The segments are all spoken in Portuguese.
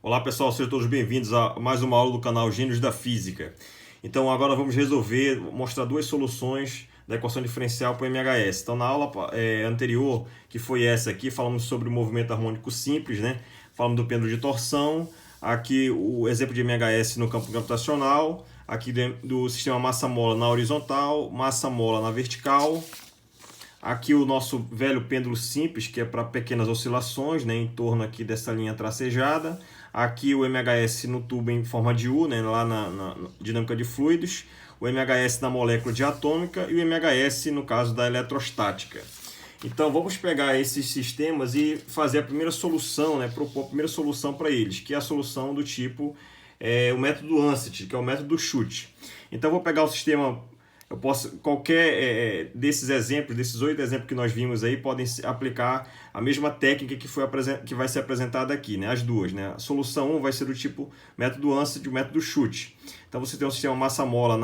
Olá pessoal, sejam todos bem-vindos a mais uma aula do canal Gênios da Física. Então agora vamos mostrar duas soluções da equação diferencial para o MHS. Então na aula anterior, que foi essa aqui, falamos sobre o movimento harmônico simples, né? Falamos do pêndulo de torção, aqui o exemplo de MHS no campo gravitacional, aqui do sistema massa-mola na horizontal, massa-mola na vertical. Aqui o nosso velho pêndulo simples, que é para pequenas oscilações, né, em torno aqui dessa linha tracejada. Aqui o MHS no tubo em forma de U, né, lá na dinâmica de fluidos. O MHS na molécula diatômica e o MHS no caso da eletrostática. Então vamos pegar esses sistemas e fazer a primeira solução, né, propor a primeira solução para eles, que é a solução do tipo o método Ansatz, que é o método do chute. Então vou pegar o sistema. Eu posso, qualquer desses exemplos, desses 8 exemplos que nós vimos aí, podem aplicar a mesma técnica que vai ser apresentada aqui, né? As duas, né? A solução 1 vai ser do tipo método Ansatz e o método chute. Então você tem um sistema massa-mola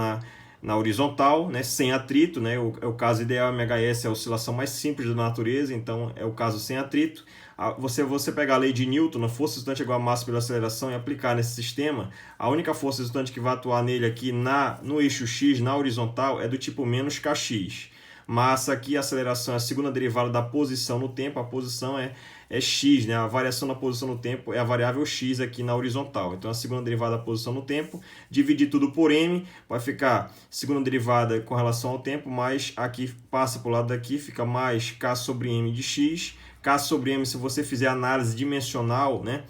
na horizontal, né? Sem atrito, né? O caso ideal, MHS é a oscilação mais simples da natureza, então é o caso sem atrito. Você pegar a lei de Newton, a força resultante igual a massa pela aceleração, e aplicar nesse sistema, a única força resultante que vai atuar nele aqui no eixo x, na horizontal, é do tipo menos kx. Massa aqui, a aceleração é a segunda derivada da posição no tempo, a posição é x, né? A variação da posição no tempo é a variável x aqui na horizontal. Então, a segunda derivada da posição no tempo, dividir tudo por m, vai ficar segunda derivada com relação ao tempo, mais aqui passa para o lado daqui, fica mais k sobre m de x. K sobre m, se você fizer análise dimensional, né?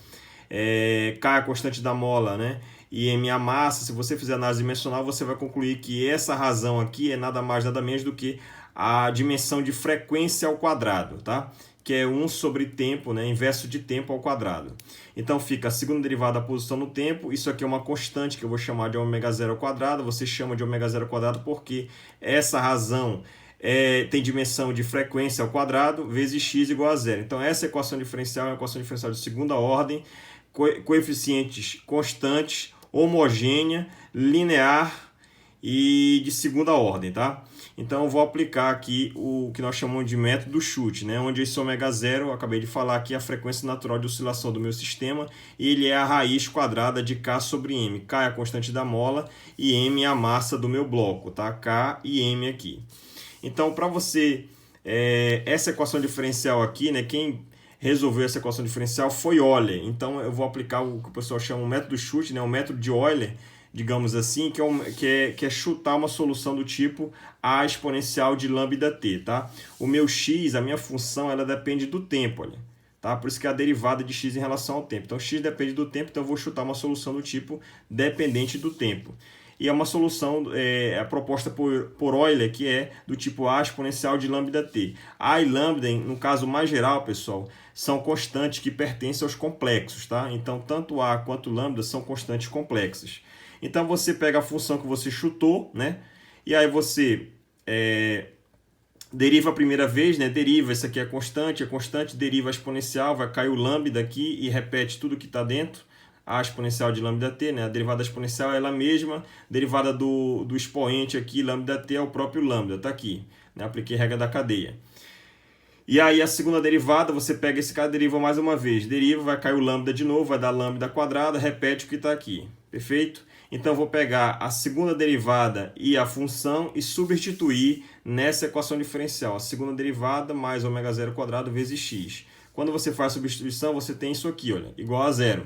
K é a constante da mola, né? E m é a massa. Se você fizer análise dimensional, você vai concluir que essa razão aqui é nada mais, nada menos do que a dimensão de frequência ao quadrado, tá? Que é 1 sobre tempo, né? Inverso de tempo ao quadrado. Então fica a segunda derivada da posição no tempo. Isso aqui é uma constante que eu vou chamar de ômega zero ao quadrado. Você chama de ômega zero ao quadrado porque essa razão tem dimensão de frequência ao quadrado vezes x igual a zero. Então essa equação diferencial é uma equação diferencial de segunda ordem, coeficientes constantes, homogênea, linear e de segunda ordem, tá? Então eu vou aplicar aqui o que nós chamamos de método do chute, né? Onde esse ômega zero, eu acabei de falar aqui, é a frequência natural de oscilação do meu sistema, e ele é a raiz quadrada de K sobre M. K é a constante da mola e M é a massa do meu bloco, tá? K e M aqui. Então, para você, essa equação diferencial aqui, né, quem resolveu essa equação diferencial foi Euler. Então, eu vou aplicar o que o pessoal chama de método chute, né, o método de Euler, digamos assim, que é chutar uma solução do tipo A exponencial de lambda t, tá? O meu x, a minha função, ela depende do tempo, olha, tá? Por isso que é a derivada de x em relação ao tempo. Então, x depende do tempo, então eu vou chutar uma solução do tipo dependente do tempo. E é uma solução proposta por Euler, que é do tipo A exponencial de lambda t. A e lambda, no caso mais geral, pessoal, são constantes que pertencem aos complexos, tá? Então, tanto A quanto lambda são constantes complexas. Então, você pega a função que você chutou, né? E aí você deriva a primeira vez, né? Deriva, isso aqui é constante, deriva a exponencial, vai cair o lambda aqui e repete tudo que está dentro. A exponencial de lambda t, né? A derivada exponencial é ela mesma, derivada do expoente aqui, lambda t, é o próprio lambda, tá aqui, né? Apliquei regra da cadeia. E aí a segunda derivada, você pega esse cara, deriva mais uma vez, deriva, vai cair o lambda de novo, vai dar lambda quadrada, repete o que está aqui, perfeito? Então eu vou pegar a segunda derivada e a função e substituir nessa equação diferencial, a segunda derivada mais ômega zero quadrado vezes x. Quando você faz a substituição, você tem isso aqui, olha, igual a zero.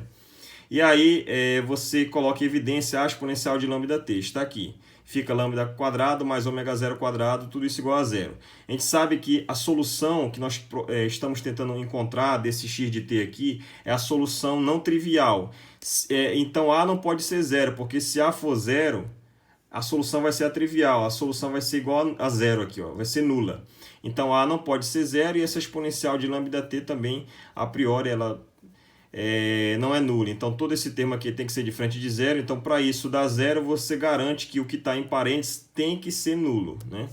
E aí você coloca em evidência a exponencial de lambda t, está aqui. Fica lambda quadrado mais ômega zero quadrado, tudo isso igual a zero. A gente sabe que a solução que nós estamos tentando encontrar desse x de t aqui é a solução não trivial. Então A não pode ser zero, porque se A for zero, a solução vai ser a trivial, a solução vai ser igual a zero aqui, ó, vai ser nula. Então A não pode ser zero e essa exponencial de lambda t também, a priori, ela não é nula. Então, todo esse termo aqui tem que ser diferente de zero. Então, para isso dar zero, você garante que o que está em parênteses tem que ser nulo, né?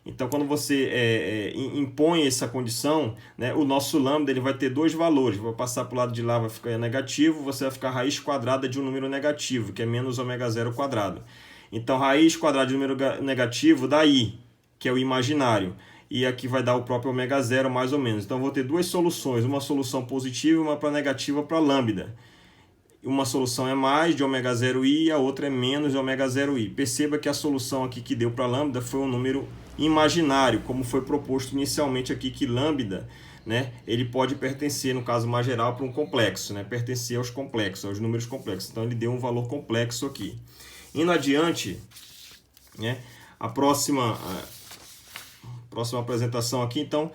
Então, quando você impõe essa condição, né, o nosso lambda ele vai ter dois valores. Vou passar para o lado de lá, vai ficar negativo. Você vai ficar raiz quadrada de um número negativo, que é menos ômega zero quadrado. Então, raiz quadrada de um número negativo dá i, que é o imaginário. E aqui vai dar o próprio ômega zero mais ou menos. Então, vou ter duas soluções, uma solução positiva e uma para negativa para lambda. uma solução é mais de ômega 0i e a outra é menos de ômega 0i. Perceba que a solução aqui que deu para lambda foi um número imaginário, como foi proposto inicialmente aqui, que lambda, né, ele pode pertencer, no caso mais geral, para um complexo, né, pertencer aos complexos, aos números complexos. Então ele deu um valor complexo aqui. Indo adiante, né, a próxima apresentação aqui, então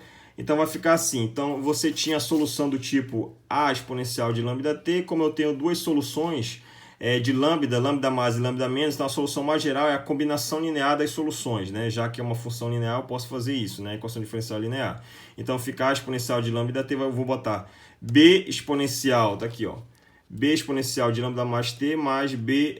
vai ficar assim. Então você tinha a solução do tipo a exponencial de lambda t. Como eu tenho duas soluções de lambda mais e lambda menos, então a solução mais geral é a combinação linear das soluções, né? Já que é uma função linear, eu posso fazer isso, né? Equação diferencial linear. Então ficar a exponencial de lambda t, eu vou botar b exponencial, tá aqui, ó. B exponencial de lambda mais t mais b,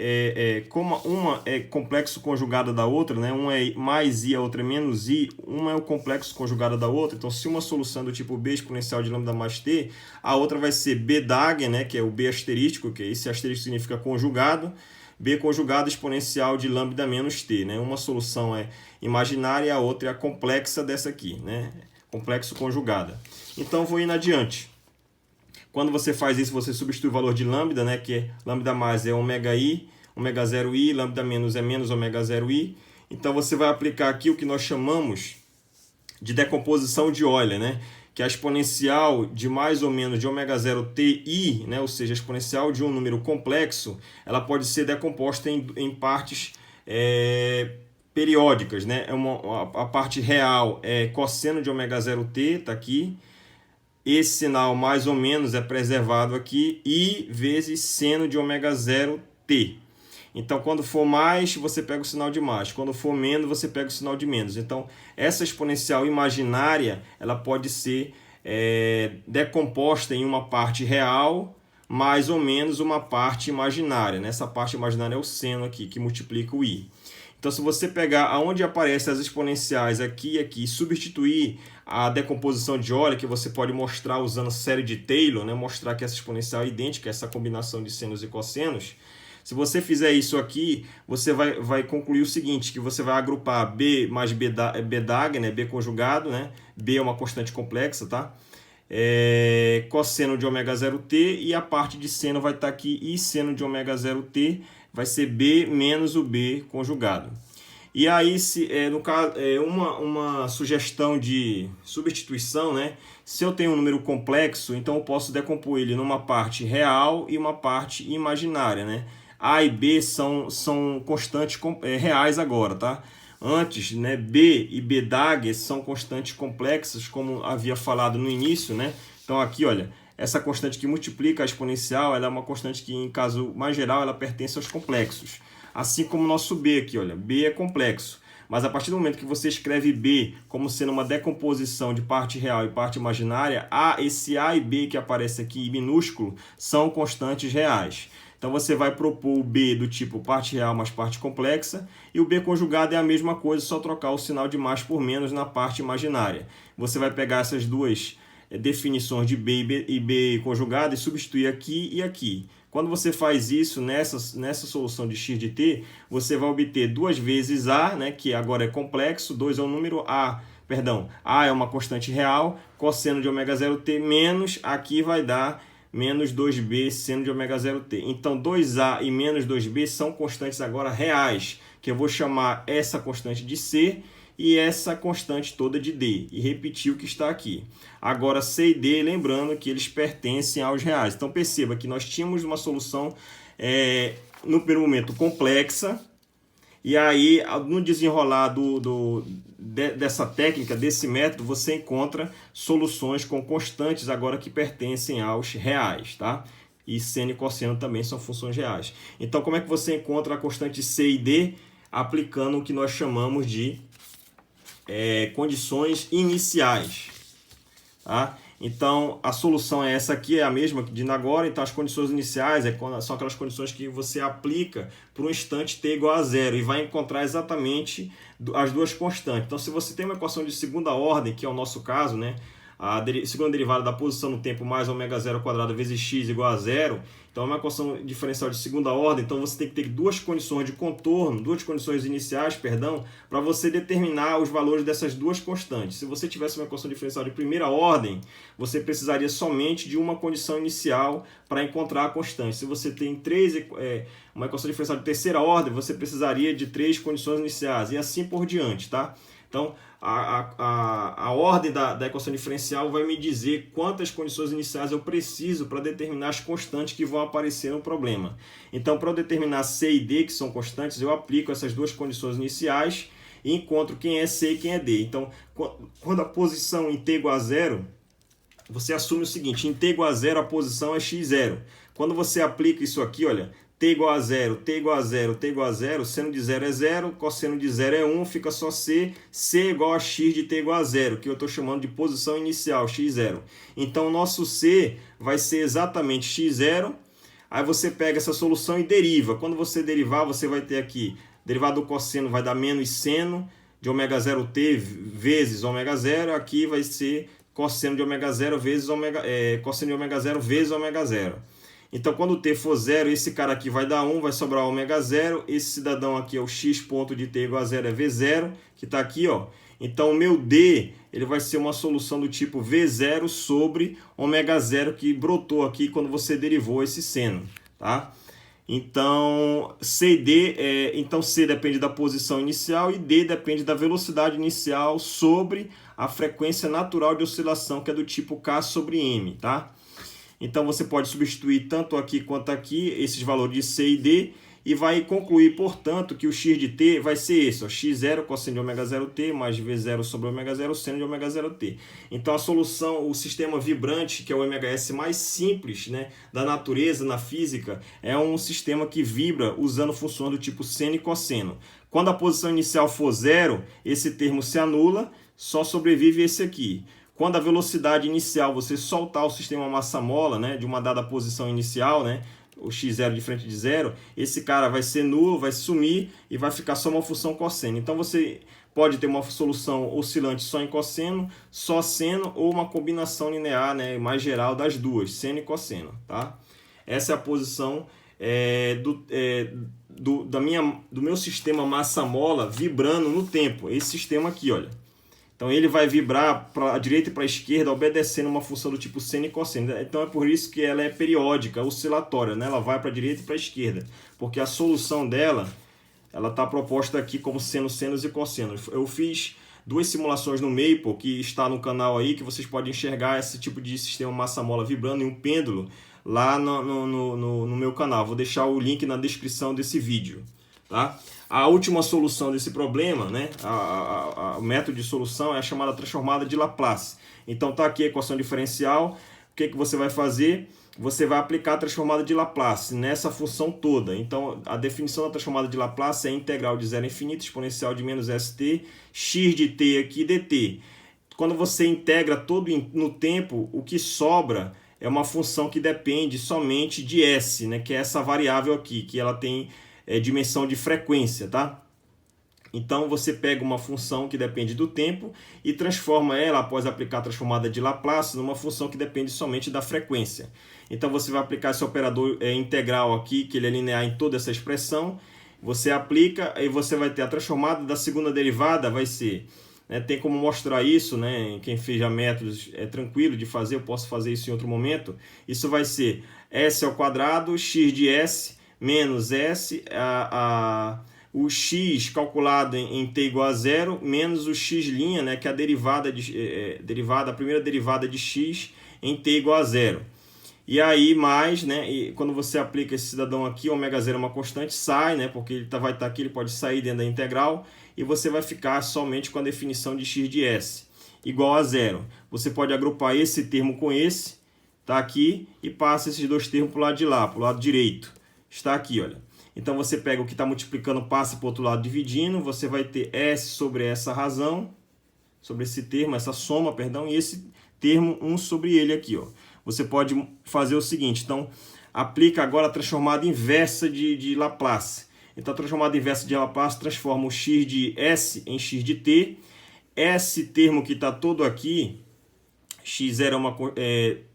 como uma é complexo conjugada da outra, né? Uma é mais i, a outra é menos i, uma é o complexo conjugada da outra. Então, se uma solução do tipo b exponencial de lambda mais t, a outra vai ser b dag, né? Que é o b asterístico, que esse asterístico significa conjugado, b conjugado exponencial de lambda menos t, né? Uma solução é imaginária e a outra é a complexa dessa aqui, né? Complexo conjugada. Então, vou indo adiante. Quando você faz isso, você substitui o valor de lambda, né, que é lambda mais é ômega i, ômega 0i, lambda menos é menos ômega 0i. Então você vai aplicar aqui o que nós chamamos de decomposição de Euler, né, que é a exponencial de mais ou menos de ômega 0ti, né, ou seja, a exponencial de um número complexo, ela pode ser decomposta em partes periódicas, né? A parte real é cosseno de ômega 0t, está aqui. Esse sinal mais ou menos é preservado aqui, i vezes seno de ômega 0t. Então, quando for mais, você pega o sinal de mais. Quando for menos, você pega o sinal de menos. Então, essa exponencial imaginária, ela pode ser decomposta em uma parte real, mais ou menos uma parte imaginária. Essa parte imaginária é o seno aqui, que multiplica o i. Então, se você pegar aonde aparecem as exponenciais aqui e aqui, e substituir a decomposição de Euler, que você pode mostrar usando a série de Taylor, né? Mostrar que essa exponencial é idêntica a essa combinação de senos e cossenos. Se você fizer isso aqui, você vai concluir o seguinte, que você vai agrupar b mais b dag, né? B conjugado, né? B é uma constante complexa, tá? Cosseno de ômega 0t, e a parte de seno vai estar aqui, e seno de ômega 0t vai ser b menos o b conjugado. E aí, no caso, uma sugestão de substituição, né? Se eu tenho um número complexo, então eu posso decompor ele numa parte real e uma parte imaginária, né? A e B são constantes reais agora, tá? Antes, né, B e B dag são constantes complexas, como havia falado no início, né? Então aqui, olha, essa constante que multiplica a exponencial, ela é uma constante que, em caso mais geral, ela pertence aos complexos. Assim como o nosso B aqui, olha, B é complexo. Mas a partir do momento que você escreve B como sendo uma decomposição de parte real e parte imaginária, esse A e B que aparece aqui em minúsculo são constantes reais. Então você vai propor o B do tipo parte real mais parte complexa, e o B conjugado é a mesma coisa, só trocar o sinal de mais por menos na parte imaginária. Você vai pegar essas duas definições de B e B conjugado e substituir aqui e aqui. Quando você faz isso nessa solução de x de t, você vai obter 2 vezes A, né, que agora é complexo, 2 é um número, A é uma constante real, cosseno de ômega 0t, menos, aqui vai dar menos 2b seno de ômega 0t. Então, 2a e menos 2b são constantes agora reais, que eu vou chamar essa constante de C e essa constante toda de D, e repetir o que está aqui. Agora, C e D, lembrando que eles pertencem aos reais. Então, perceba que nós tínhamos uma solução, no primeiro momento, complexa, e aí, no desenrolar dessa técnica, desse método, você encontra soluções com constantes agora que pertencem aos reais, tá? E seno e cosseno também são funções reais. Então, como é que você encontra a constante C e D? Aplicando o que nós chamamos de condições iniciais, tá? Então, a solução é essa aqui, é a mesma de agora. Então, as condições iniciais são aquelas condições que você aplica para um instante t igual a zero e vai encontrar exatamente as duas constantes. Então, se você tem uma equação de segunda ordem, que é o nosso caso, né? segunda derivada da posição no tempo mais ômega zero ao quadrado vezes x igual a zero. Então é uma equação diferencial de segunda ordem, então você tem que ter duas condições de contorno, duas condições iniciais, perdão, para você determinar os valores dessas duas constantes. Se você tivesse uma equação diferencial de primeira ordem, você precisaria somente de uma condição inicial para encontrar a constante. Se você tem uma equação diferencial de terceira ordem, você precisaria de 3 condições iniciais e assim por diante, tá? Então, a ordem da equação diferencial vai me dizer quantas condições iniciais eu preciso para determinar as constantes que vão aparecer no problema. Então, para eu determinar C e D, que são constantes, eu aplico essas duas condições iniciais e encontro quem é C e quem é D. Então, quando a posição em t igual a zero, você assume o seguinte: em t igual a zero, a posição é x0. Quando você aplica isso aqui, olha, t igual a zero, t igual a zero, t igual a zero, seno de zero é zero, cosseno de zero é 1, fica só c, c igual a x de t igual a zero, que eu estou chamando de posição inicial, x0. Então, o nosso c vai ser exatamente x0, aí você pega essa solução e deriva. Quando você derivar, você vai ter aqui, derivada do cosseno vai dar menos seno de ômega 0t vezes ômega 0, aqui vai ser cosseno de ômega 0 vezes cosseno de ômega 0 vezes ômega 0. Então, quando o t for 0, esse cara aqui vai dar 1, vai sobrar ômega 0. Esse cidadão aqui é o x ponto de t igual a 0, é V0, que está aqui, ó. Então, o meu D ele vai ser uma solução do tipo V0 sobre ômega 0, que brotou aqui quando você derivou esse seno, tá? Então, C e D, então C depende da posição inicial e D depende da velocidade inicial sobre a frequência natural de oscilação, que é do tipo K sobre M, tá? Então, você pode substituir tanto aqui quanto aqui esses valores de C e D e vai concluir, portanto, que o x de t vai ser esse, ó, x0 cosseno de ômega 0t mais v0 sobre ômega 0 seno de ômega 0t. Então, a solução, o sistema vibrante, que é o MHS mais simples, né, da natureza na física, é um sistema que vibra usando funções do tipo seno e cosseno. Quando a posição inicial for 0, esse termo se anula, só sobrevive esse aqui. Quando a velocidade inicial, você soltar o sistema massa-mola, né, de uma dada posição inicial, né, o x0 de frente de zero, esse cara vai ser nulo, vai sumir e vai ficar só uma função cosseno. Então, você pode ter uma solução oscilante só em cosseno, só seno ou uma combinação linear, né, mais geral das duas, seno e cosseno. Tá? Essa é a posição do meu sistema massa-mola vibrando no tempo. Esse sistema aqui, olha. Então, ele vai vibrar para a direita e para a esquerda, obedecendo uma função do tipo seno e cosseno. Então, é por isso que ela é periódica, oscilatória, né? Ela vai para a direita e para a esquerda, porque a solução dela ela está proposta aqui como seno, senos e cossenos. Eu fiz 2 simulações no Maple, que está no canal aí, que vocês podem enxergar esse tipo de sistema massa-mola vibrando em um pêndulo lá no meu canal. Vou deixar o link na descrição desse vídeo. Tá? A última solução desse problema, né? O método de solução é a chamada transformada de Laplace. Então, está aqui a equação diferencial. O que você vai fazer? Você vai aplicar a transformada de Laplace nessa função toda. Então, a definição da transformada de Laplace é a integral de 0 a infinito, exponencial de menos st, x de t aqui, dt. Quando você integra todo no tempo, o que sobra é uma função que depende somente de s, né? Que é essa variável aqui, que ela tem dimensão de frequência, tá? Então, você pega uma função que depende do tempo e transforma ela, após aplicar a transformada de Laplace, numa função que depende somente da frequência. Então, você vai aplicar esse operador integral aqui, que ele é linear em toda essa expressão. Você aplica e você vai ter a transformada da segunda derivada, vai ser... tem como mostrar isso, né? Quem fez já métodos é tranquilo de fazer, eu posso fazer isso em outro momento. Isso vai ser s ao quadrado, x de s, menos s, o x calculado em t igual a 0, menos o x', né, que é a primeira derivada de x em t igual a 0. E aí, mais, né, e quando você aplica esse cidadão aqui, ômega 0 é uma constante, sai, né, porque ele vai estar aqui, ele pode sair dentro da integral, e você vai ficar somente com a definição de x de s igual a 0. Você pode agrupar esse termo com esse, tá aqui, e passa esses dois termos para o lado de lá, para o lado direito. Está aqui, olha. Então, você pega o que está multiplicando, passa para o outro lado dividindo, você vai ter S sobre essa razão, sobre esse termo, essa soma, perdão, e esse termo 1 sobre ele aqui, ó. Você pode fazer o seguinte, então, aplica agora a transformada inversa de Laplace. Então, a transformada inversa de Laplace transforma o x de S em x de t. Esse termo que está todo aqui, x0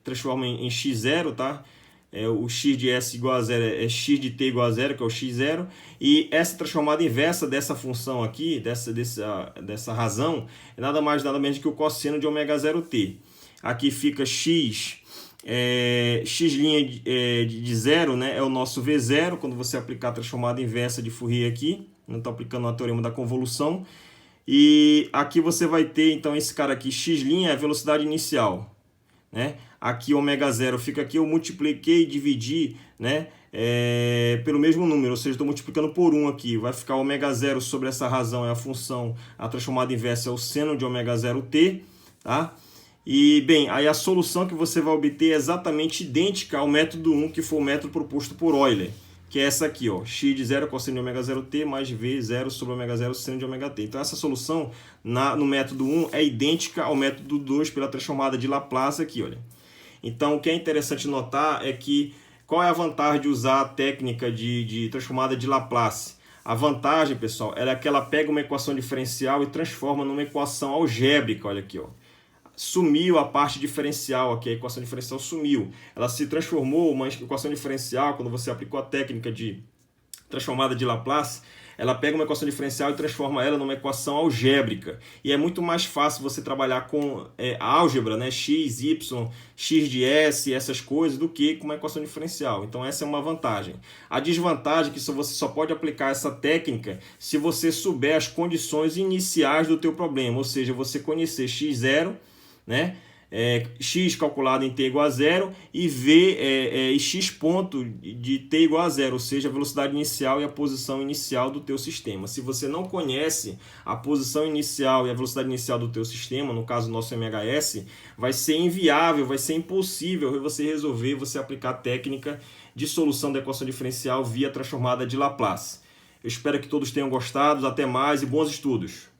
transforma em x0, tá? O x de s igual a 0 é x de t igual a 0, que é o x0. E essa transformada inversa dessa função aqui, dessa razão, é nada mais nada menos que o cosseno de ômega 0t. Aqui fica x, x' de 0, né, é o nosso v0, quando você aplicar a transformada inversa de Fourier aqui. Não estou aplicando o teorema da convolução. E aqui você vai ter, então, esse cara aqui, x' é a velocidade inicial, né? Aqui ômega 0 fica aqui, eu multipliquei e dividi, né, pelo mesmo número, ou seja, estou multiplicando por 1 aqui. Vai ficar ômega 0 sobre essa razão, é a função, a transformada inversa é o seno de ômega 0t, tá? E, bem, aí a solução que você vai obter é exatamente idêntica ao método 1, que foi o método proposto por Euler, que é essa aqui, ó, x de 0 cosseno de ômega 0t mais v0 sobre ômega 0 seno de ômega t. Então, essa solução no método 1 é idêntica ao método 2 pela transformada de Laplace aqui, olha. Então, o que é interessante notar é que qual é a vantagem de usar a técnica de transformada de Laplace? A vantagem, pessoal, é que ela pega uma equação diferencial e transforma numa equação algébrica, olha aqui, ó. Sumiu a parte diferencial aqui, a equação diferencial sumiu. Ela se transformou uma equação diferencial, quando você aplicou a técnica de transformada de Laplace, ela pega uma equação diferencial e transforma ela numa equação algébrica. E é muito mais fácil você trabalhar com álgebra, né? X, Y, x de S, essas coisas, do que com uma equação diferencial. Então essa é uma vantagem. A desvantagem é que você só pode aplicar essa técnica se você souber as condições iniciais do teu problema, ou seja, você conhecer x0, né? X calculado em t igual a 0 e v x ponto de t igual a 0, ou seja, a velocidade inicial e a posição inicial do teu sistema. Se você não conhece a posição inicial e a velocidade inicial do teu sistema, no caso nosso MHS, vai ser inviável, vai ser impossível você resolver, você aplicar a técnica de solução da equação diferencial via transformada de Laplace. Eu espero que todos tenham gostado, até mais e bons estudos!